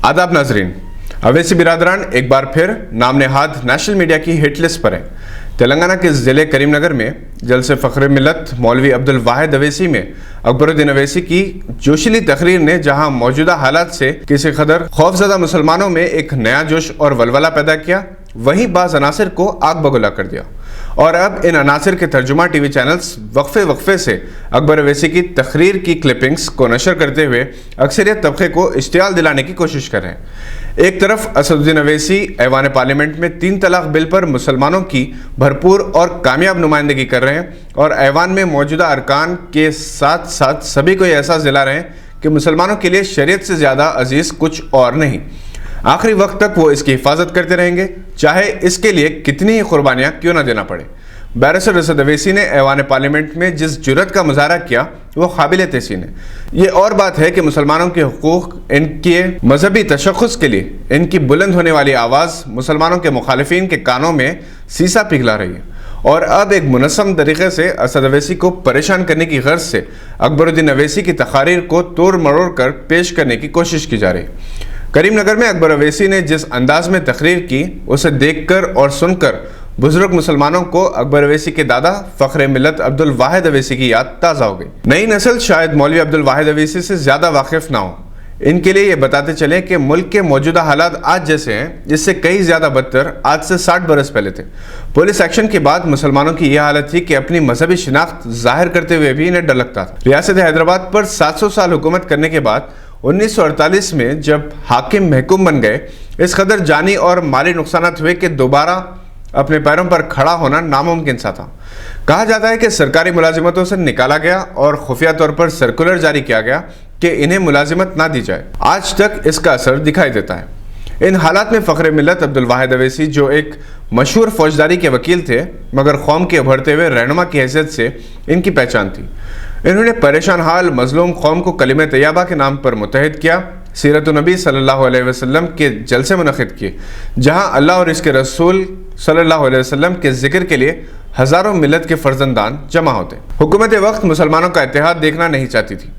आदाब नाजरीन, अवैसी बिरादरान एक बार फिर नाम नेहाद नेशनल मीडिया की हिट लिस्ट पर हैं। तेलंगाना के ज़िले करीमनगर में जलसे फ़ख्र मिल्लत मौलवी अब्दुल वाहिद अवैसी में अकबरुद्दीन अवैसी की जोशीली तकरीर ने जहां मौजूदा हालात से किसी कदर खौफजदा मुसलमानों में एक नया जोश और वलवला पैदा किया, वहीं बाज़ अनासिर को आग बगुला कर दिया। और अब इन अनासिर के तर्जुमा टीवी चैनल्स वक्फे से अकबर अवैसी की तकरीर की क्लिपिंग्स को नशर करते हुए अक्सरियत तबके को इश्तियाल दिलाने की कोशिश कर रहे हैं। एक तरफ असदुद्दीन अवैसी ऐवान पार्लियामेंट में 3 तलाक बिल पर मुसलमानों की भरपूर और कामयाब नुमाइंदगी कर रहे हैं और ऐवान में मौजूदा अरकान के साथ साथ सभी को ये एहसास दिला रहे हैं कि मुसलमानों के लिए शरीयत से ज़्यादा अजीज़ कुछ और नहीं। आखिरी वक्त तक वो इसकी हिफाजत करते रहेंगे, चाहे इसके लिए कितनी ही कुर्बानियाँ क्यों ना देना पड़े। बैरिस्टर असद अवैसी ने ऐवान पार्लियामेंट में जिस जुर्रत का मुजाहरा किया वो काबिल तहसीन है। ये और बात है कि मुसलमानों के हुकूक, इनके मजहबी तशख़्ख़ुस के लिए इनकी बुलंद होने वाली आवाज़ मुसलमानों के मुखालिफिन के कानों में सीसा पिघला रही है। और अब एक मुनज़्ज़म तरीके से असद अवैसी को परेशान करने की गर्ज से अकबरुद्दीन अवैसी की तकारीर को तोड़ मरोड़ कर पेश करने की कोशिश की जा रही है। करीमनगर में अकबर अवैसी ने जिस अंदाज में तकरीर की, उसे देखकर और सुनकर बुजुर्ग मुसलमानों को अकबर अवैसी के दादा फ़ख्र मिल्लत अब्दुल वाहिद अवैसी की याद ताज़ा हो गई। नई नस्ल शायद मौलवी अब्दुल वाहिद अवैसी से ज़्यादा वाकिफ़ ना हो। इनके लिए ये बताते चलें कि मुल्क के मौजूदा हालात आज जैसे हैं, जिससे कई ज़्यादा बदतर आज से 60 बरस पहले थे। पुलिस एक्शन के बाद मुसलमानों की यह हालत थी कि अपनी मजहबी शिनाख्त ज़ाहिर करते हुए भी इन्हें डर लगता था। रियासत हैदराबाद पर 700 साल हुकूमत करने के बाद 1948 में जब हाकिम महकूम बन गए, इस कदर जानी और माली नुकसानात हुए कि दोबारा अपने पैरों पर खड़ा होना नामुमकिन सा था। कहा जाता है कि सरकारी मुलाजिमतों से निकाला गया और खुफिया तौर पर सर्कुलर जारी किया गया कि इन्हें मुलाजिमत ना दी जाए। आज तक इसका असर दिखाई देता है। इन हालात में फ़ख्र मिल्लत अब्दुल वाहिद अवैसी, जो एक मशहूर फौजदारी के वकील थे मगर कौम के उभरते हुए रहनुमा की हैसियत से इनकी पहचान थी, इन्होंने परेशान हाल मजलूम कौम को कलिमे तैयबा के नाम पर मुत्तहिद किया, सीरत नबी सल्लल्लाहु अलैहि वसल्लम के जलसे मुनक़िद किए, जहां अल्लाह और इसके रसूल सल्लल्लाहु अलैहि वसल्लम के जिक्र के लिए हज़ारों मिल्लत के फर्जंदान जमा होते। हुकूमत वक्त मुसलमानों का इत्तेहाद देखना नहीं चाहती थी,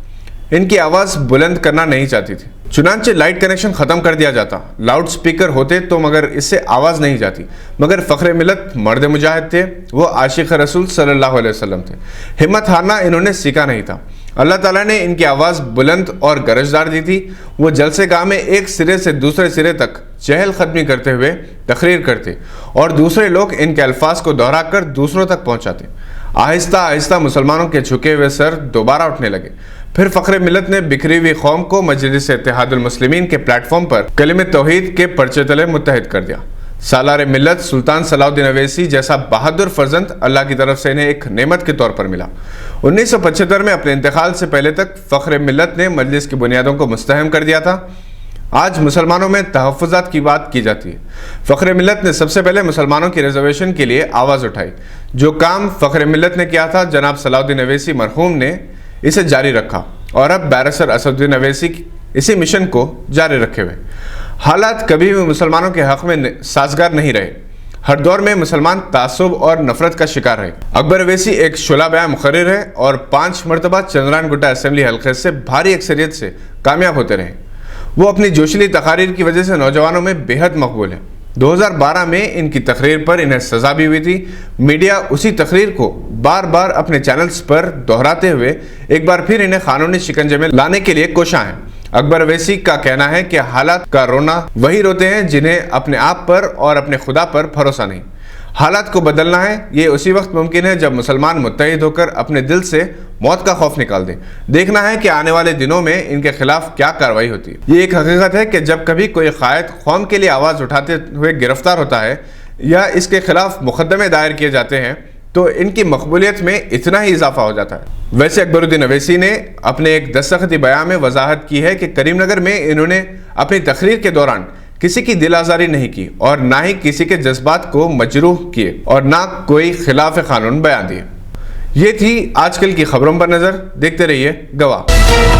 इनकी आवाज़ बुलंद करना नहीं चाहती थी। चुनांचे लाइट कनेक्शन ख़त्म कर दिया जाता, लाउड स्पीकर होते तो मगर इससे आवाज़ नहीं जाती। मगर फ़ख्र मिल्लत मर्द मुजाहिद थे, वो आशिक़ रसूल सल्लल्लाहु अलैहि वसल्लम थे। हिम्मत हारना इन्होंने सीखा नहीं था। अल्लाह ताला ने इनकी आवाज़ बुलंद और गरजदार दी थी। वो जलसे गाह में एक सिरे से दूसरे सिरे तक चहल ख़दमी करते हुए तकरीर करते और दूसरे लोग इनके अल्फाज को दोहरा कर दूसरों तक पहुँचाते। आहिस्ता आहिस्ता मुसलमानों के झुके हुए सर दोबारा उठने लगे। फिर फ़ख्र मिल्लत ने बिखरी हुई कौम को मजलिस इत्तेहादुल मुस्लिमीन के प्लेटफॉर्म पर कलिमे तौहीद के पर्चे तले मुत्तहिद कर दिया। सालार मिल्लत सुल्तान सलाउद्दीन अवैसी जैसा बहादुर फर्जंद अल्लाह की तरफ से इन्हें एक नेमत के तौर पर मिला। 1975 में अपने इंतकाल से पहले तक फ़ख्र मिल्लत ने मजलिस की बुनियादों को मुस्तहम कर दिया था। आज मुसलमानों में तहफ़्फ़ुज़ात की बात की जाती है। फ़ख्र मिल्लत ने सबसे पहले मुसलमानों की रिजर्वेशन के लिए आवाज़ उठाई। जो काम फ़ख्र मिल्लत ने किया था, जनाब सलाउद्दीन अवैसी मरहूम ने इसे जारी रखा और अब बैरिस्टर असदुद्दीन अवैसी इसी मिशन को जारी रखे हुए। हालात कभी भी मुसलमानों के हक़ में साजगार नहीं रहे। हर दौर में मुसलमान तासुब और नफरत का शिकार रहे। अकबर अवैसी एक शुला बयां मुखर्रिर है और 5 मरतबा चंद्रान गुट्टा असेंबली हल्के से भारी अक्सरियत से कामयाब होते रहे। वो अपनी जोशीली तकारीर की वजह से नौजवानों में बेहद मकबूल है। 2012 में इनकी तकरीर पर इन्हें सज़ा भी हुई थी। मीडिया उसी तकरीर को बार बार अपने चैनल्स पर दोहराते हुए एक बार फिर इन्हें कानूनी शिकंजे में लाने के लिए कोशां हैं। अकबर अवैसी का कहना है कि हालात का रोना वही रोते हैं जिन्हें अपने आप पर और अपने खुदा पर भरोसा नहीं। हालात को बदलना है, ये उसी वक्त मुमकिन है जब मुसलमान मुत्तहिद होकर अपने दिल से मौत का खौफ निकाल दें। देखना है कि आने वाले दिनों में इनके खिलाफ क्या कार्रवाई होती है। ये एक हकीकत है कि जब कभी कोई कायद कौम के लिए आवाज़ उठाते हुए गिरफ्तार होता है या इसके खिलाफ मुकदमे दायर किए जाते हैं तो इनकी मकबूलियत में इतना ही इजाफा हो जाता है। वैसे अकबरुद्दीन अवैसी ने अपने एक दस्तखती बयान में वजाहत की है कि करीमनगर में इन्होंने अपनी तकरीर के दौरान किसी की दिल आज़ारी नहीं की और ना ही किसी के जज्बात को मजरूह किए और ना कोई खिलाफ कानून बयान दिए। ये थी आजकल की खबरों पर नज़र। देखते रहिए गवाह।